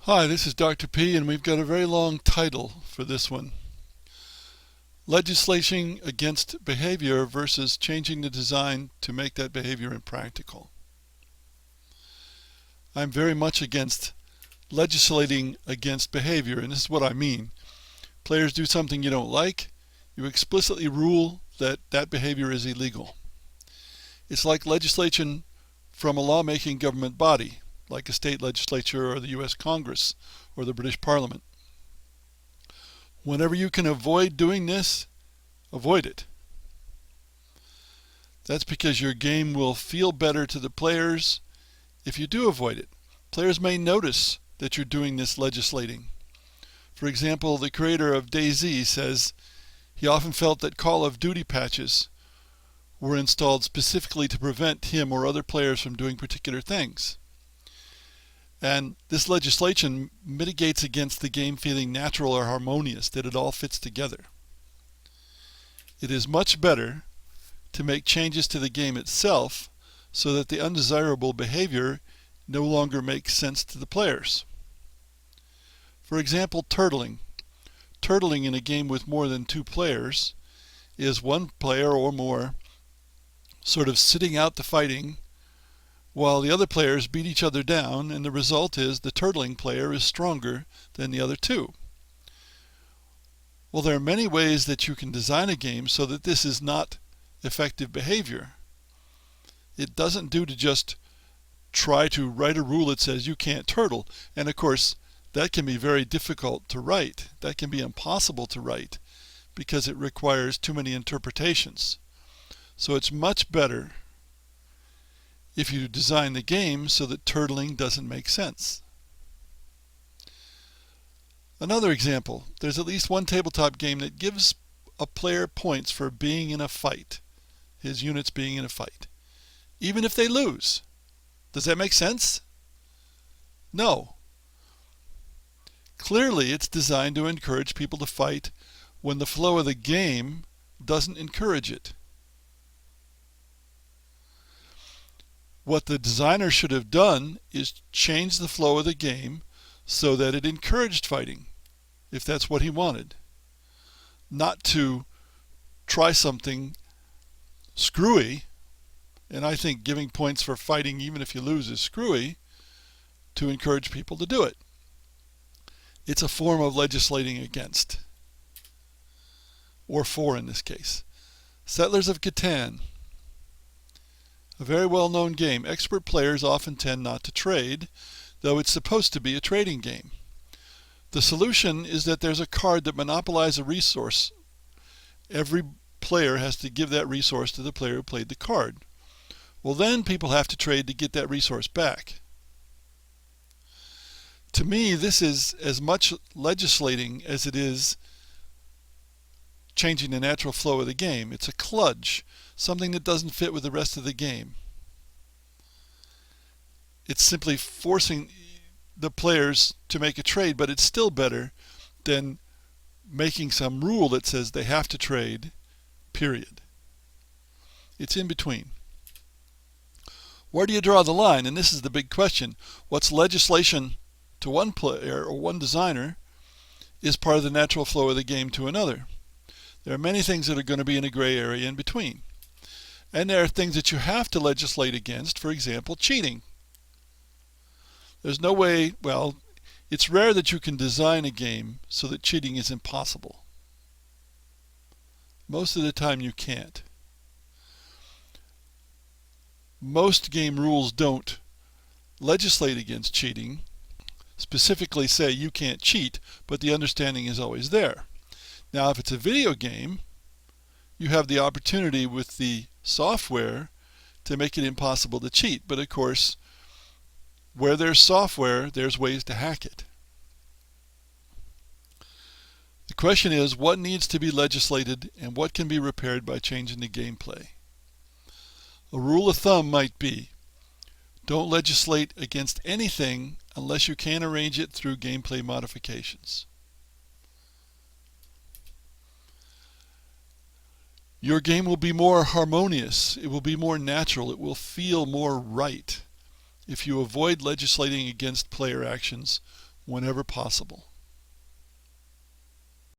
Hi, this is Dr. P, and we've got a very long title for this one. Legislating against behavior versus changing the design to make that behavior impractical. I'm very much against legislating against behavior, and this is what I mean. Players do something you don't like, you explicitly rule that that behavior is illegal. It's like legislation from a lawmaking government body, like a state legislature or the US Congress or the British Parliament. Whenever you can avoid doing this, avoid it. That's because your game will feel better to the players if you do avoid it. Players may notice that you're doing this legislating. For example, the creator of DayZ says he often felt that Call of Duty patches were installed specifically to prevent him or other players from doing particular things. And this legislation mitigates against the game feeling natural or harmonious, that it all fits together. It is much better to make changes to the game itself so that the undesirable behavior no longer makes sense to the players. For example, turtling. Turtling in a game with more than two players is one player or more sort of sitting out the fighting while the other players beat each other down, and the result is the turtling player is stronger than the other two. Well, there are many ways that you can design a game so that this is not effective behavior. It doesn't do to just try to write a rule that says you can't turtle, and of course that can be very difficult to write. That can be impossible to write because it requires too many interpretations. So it's much better if you design the game so that turtling doesn't make sense. Another example, there's at least one tabletop game that gives a player points for being in a fight, his units being in a fight, even if they lose. Does that make sense? No. Clearly it's designed to encourage people to fight when the flow of the game doesn't encourage it. What the designer should have done is change the flow of the game so that it encouraged fighting, if that's what he wanted. Not to try something screwy, and I think giving points for fighting even if you lose is screwy, to encourage people to do it. It's a form of legislating against, or for in this case. Settlers of Catan. A very well-known game. Expert players often tend not to trade, though it's supposed to be a trading game. The solution is that there's a card that monopolizes a resource. Every player has to give that resource to the player who played the card. Well, then people have to trade to get that resource back. To me, this is as much legislating as it is changing the natural flow of the game. It's a kludge, something that doesn't fit with the rest of the game. It's simply forcing the players to make a trade, but it's still better than making some rule that says they have to trade, period. It's in between. Where do you draw the line? And this is the big question. What's legislation to one player or one designer is part of the natural flow of the game to another. There are many things that are going to be in a gray area in between. And there are things that you have to legislate against, for example, cheating. There's no way, well, it's rare that you can design a game so that cheating is impossible. Most of the time you can't. Most game rules don't legislate against cheating, specifically say you can't cheat, but the understanding is always there. Now, if it's a video game, you have the opportunity with the software to make it impossible to cheat. But of course, where there's software, there's ways to hack it. The question is, what needs to be legislated and what can be repaired by changing the gameplay? A rule of thumb might be, don't legislate against anything unless you can arrange it through gameplay modifications. Your game will be more harmonious, it will be more natural, it will feel more right if you avoid legislating against player actions whenever possible.